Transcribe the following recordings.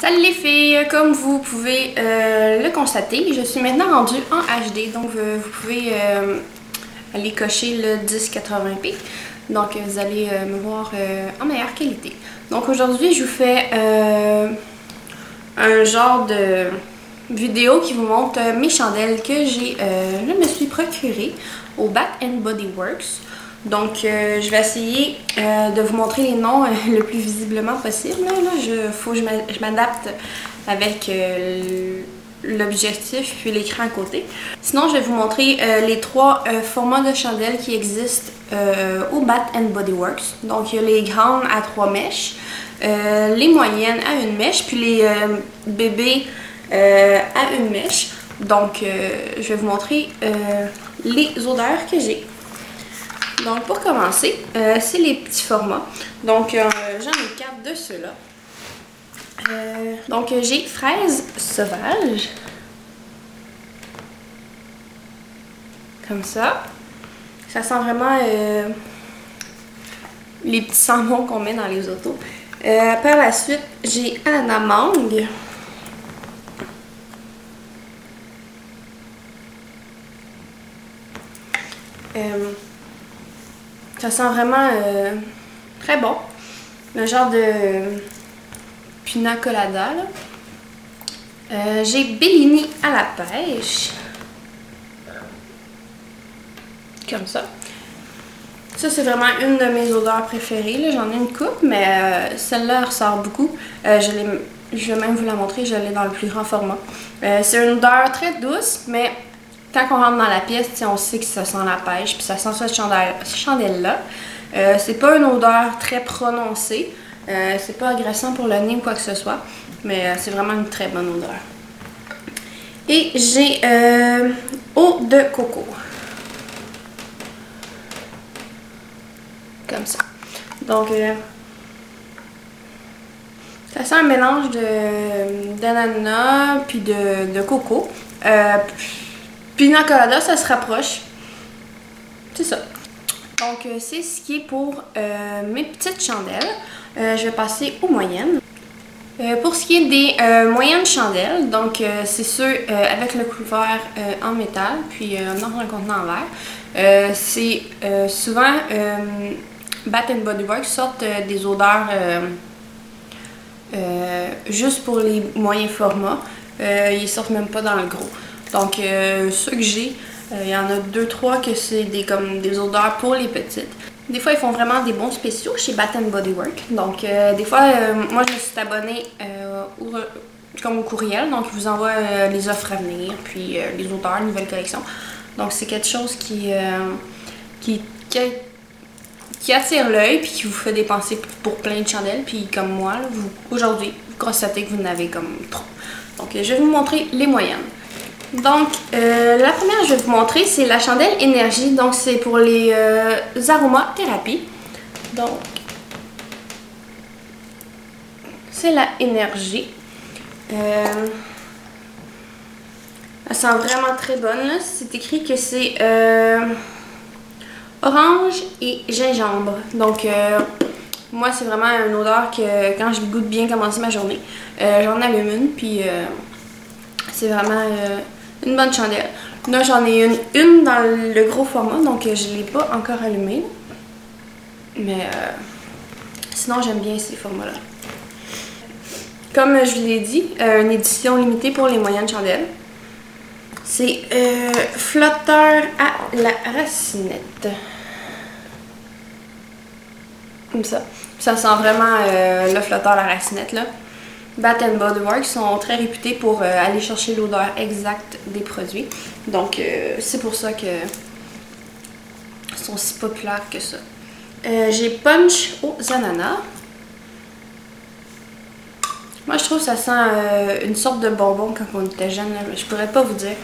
Salut les filles, comme vous pouvez le constater, je suis maintenant rendue en HD, donc vous pouvez aller cocher le 1080p, donc vous allez me voir en meilleure qualité. Donc aujourd'hui je vous fais un genre de vidéo qui vous montre mes chandelles que je me suis procurées au Bath & Body Works. Donc, je vais essayer de vous montrer les noms le plus visiblement possible. Là, faut que je m'adapte avec l'objectif puis l'écran à côté. Sinon, je vais vous montrer les trois formats de chandelles qui existent au Bath & Body Works. Donc, il y a les grandes à 3 mèches, les moyennes à 1 mèche, puis les bébés à 1 mèche. Donc, je vais vous montrer les odeurs que j'ai. Donc, pour commencer, c'est les petits formats. Donc, j'en ai 4 de ceux-là. Donc, j'ai fraise sauvage. Comme ça. Ça sent vraiment les petits sambons qu'on met dans les autos. Par la suite, j'ai ananas mangue. Ça sent vraiment très bon. Un genre de pina colada. J'ai Bellini à la pêche. Comme ça. Ça, c'est vraiment une de mes odeurs préférées. J'en ai une coupe, mais celle-là ressort beaucoup. Je vais même vous la montrer. Je l'ai dans le plus grand format. C'est une odeur très douce, mais quand on rentre dans la pièce, on sait que ça sent la pêche, puis ça sent cette chandelle-là. C'est pas une odeur très prononcée, c'est pas agressant pour le nez ou quoi que ce soit, mais c'est vraiment une très bonne odeur. Et j'ai eau de coco. Comme ça. Donc, ça sent un mélange d'ananas puis de coco. Pina colada, ça se rapproche. C'est ça. Donc, c'est ce qui est pour mes petites chandelles. Je vais passer aux moyennes. Pour ce qui est des moyennes chandelles, donc c'est ceux avec le couvert en métal, puis dans un contenant en verre. C'est souvent Bath & Body Works sortent des odeurs juste pour les moyens formats. Ils sortent même pas dans le gros. Donc, ceux que j'ai, il y en a 2-3 que c'est comme des odeurs pour les petites. Des fois, ils font vraiment des bons spéciaux chez Bath & Body Works. Donc, des fois, moi, je me suis abonnée comme au courriel. Donc, ils vous envoient les offres à venir, puis les odeurs, nouvelles collections. Donc, c'est quelque chose qui attire l'œil, puis qui vous fait dépenser pour plein de chandelles. Puis, comme moi, aujourd'hui, vous constatez que vous en avez comme trop. Donc, je vais vous montrer les moyennes. Donc, la première que je vais vous montrer, c'est la chandelle énergie. Donc, c'est pour les aromathérapies. Donc, c'est la énergie. Elle sent vraiment très bonne. C'est écrit que c'est orange et gingembre. Donc, moi, c'est vraiment une odeur que quand je goûte bien commencer ma journée, j'en allume une. Puis, c'est vraiment une bonne chandelle. Là, j'en ai une dans le gros format, donc je ne l'ai pas encore allumée. Mais sinon, j'aime bien ces formats-là. Comme je vous l'ai dit, une édition limitée pour les moyennes chandelles. C'est flotteur à la racinette. Comme ça. Ça sent vraiment le flotteur à la racinette, là. Bath & Body Works sont très réputés pour aller chercher l'odeur exacte des produits. Donc, c'est pour ça qu'ils sont si populaires que ça. J'ai Punch aux ananas. Moi, je trouve que ça sent une sorte de bonbon quand on était jeune. Je pourrais pas vous dire.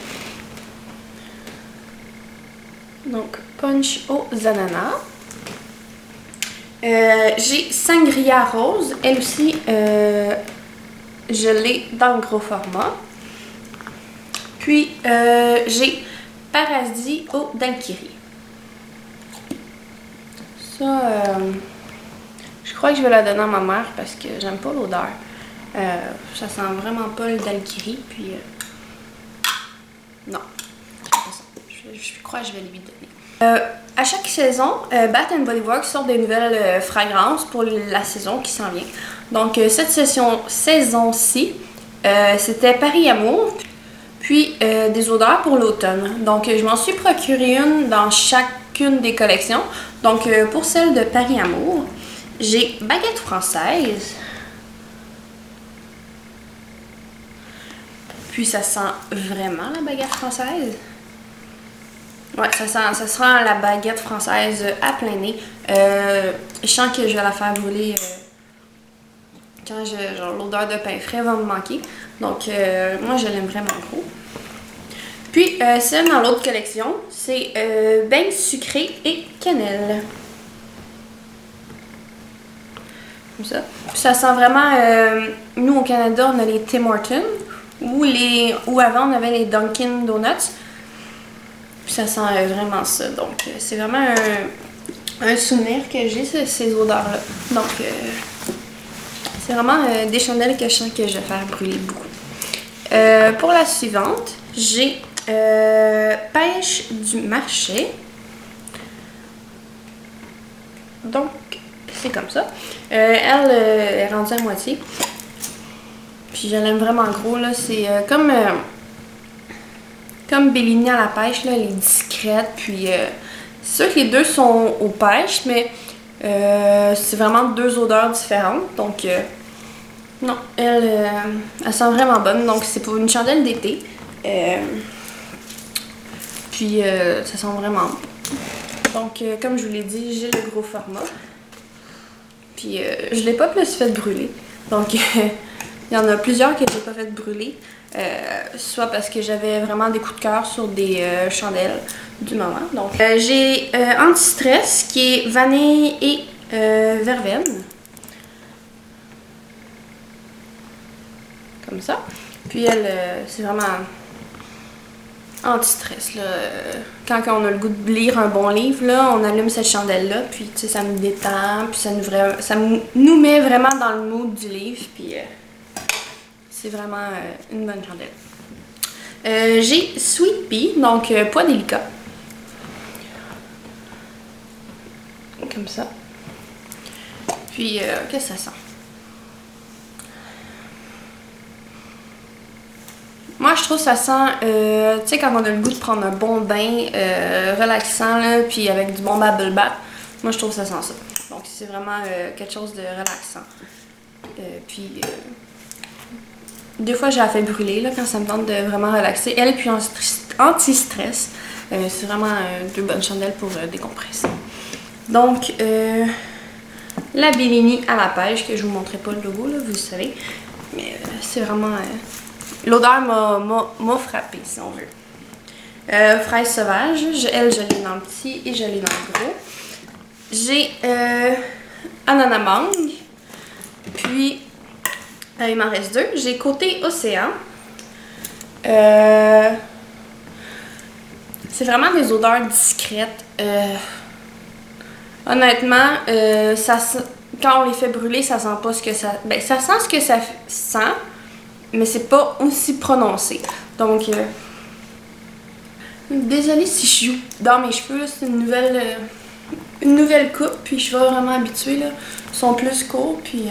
Donc, Punch aux ananas. J'ai Sangria Rose. Elle aussi, je l'ai dans le gros format. Puis, j'ai Paradis au Daiquiri. Ça, je crois que je vais la donner à ma mère parce que j'aime pas l'odeur. Ça sent vraiment pas le daiquiri, puis non, je crois que je vais lui donner. À chaque saison, Bath & Body Works sort des nouvelles fragrances pour la saison qui s'en vient. Donc cette saison-ci, c'était Paris Amour, puis des odeurs pour l'automne. Donc je m'en suis procuré une dans chacune des collections. Donc pour celle de Paris Amour, j'ai Baguette Française. Puis ça sent vraiment la baguette française. Ouais, ça sent la baguette française à plein nez. Je sens que je vais la faire brûler quand l'odeur de pain frais va me manquer. Donc moi je l'aime vraiment gros. Puis celle dans l'autre collection, c'est beignes sucrées et cannelle. Comme ça. Puis ça sent vraiment, nous au Canada on a les Tim Hortons. Ou avant on avait les Dunkin' Donuts. Puis ça sent vraiment ça. Donc c'est vraiment un souvenir que j'ai, ces odeurs-là. Donc c'est vraiment des chandelles que je sens que je vais faire brûler beaucoup. Pour la suivante, j'ai Pêche du marché. Donc c'est comme ça. Elle est rendue à moitié. Puis je l'aime vraiment gros, là. C'est comme Bellini à la pêche, là. Elle est discrète. Puis c'est sûr que les deux sont aux pêches, mais c'est vraiment deux odeurs différentes. Donc non, elle sent vraiment bonne. Donc c'est pour une chandelle d'été. Puis ça sent vraiment bon. Donc comme je vous l'ai dit, j'ai le gros format. Puis je l'ai pas plus fait brûler. Donc il y en a plusieurs que j'ai pas fait brûler, soit parce que j'avais vraiment des coups de cœur sur des chandelles du moment. Donc j'ai Anti-Stress qui est vanille et verveine. Comme ça. Puis elle, c'est vraiment anti-stress, là. Quand on a le goût de lire un bon livre, là, on allume cette chandelle-là, puis tu sais, ça nous détend, puis ça nous met vraiment dans le mood du livre, puis c'est vraiment une bonne chandelle. J'ai Sweet Pea, donc pois délicat. Comme ça. Puis, qu'est-ce que ça sent? Moi, je trouve que ça sent, tu sais, quand on a le goût de prendre un bon bain relaxant, là, puis avec du bon bubble bath, moi, je trouve que ça sent ça. Donc, c'est vraiment quelque chose de relaxant. Puis, des fois, j'ai la fait brûler, là, quand ça me tente de vraiment relaxer. Elle, puis anti-stress, c'est vraiment deux bonnes chandelles pour décompresser. Donc, la Bellini à la pêche, que je vous montrerai pas le logo, là, vous le savez. Mais c'est vraiment... l'odeur m'a frappée, si on veut. Fraise sauvage, elle, je l'ai dans le petit et je l'ai dans le gros. J'ai ananas mangue. Puis, il m'en reste deux. J'ai côté océan. C'est vraiment des odeurs discrètes. Honnêtement, quand on les fait brûler, ça sent pas ce que ça... Ben, ça sent ce que ça sent, mais c'est pas aussi prononcé. Donc, désolée si je joue dans mes cheveux, c'est une nouvelle coupe, puis je suis vraiment habituée, là. Ils sont plus courts, puis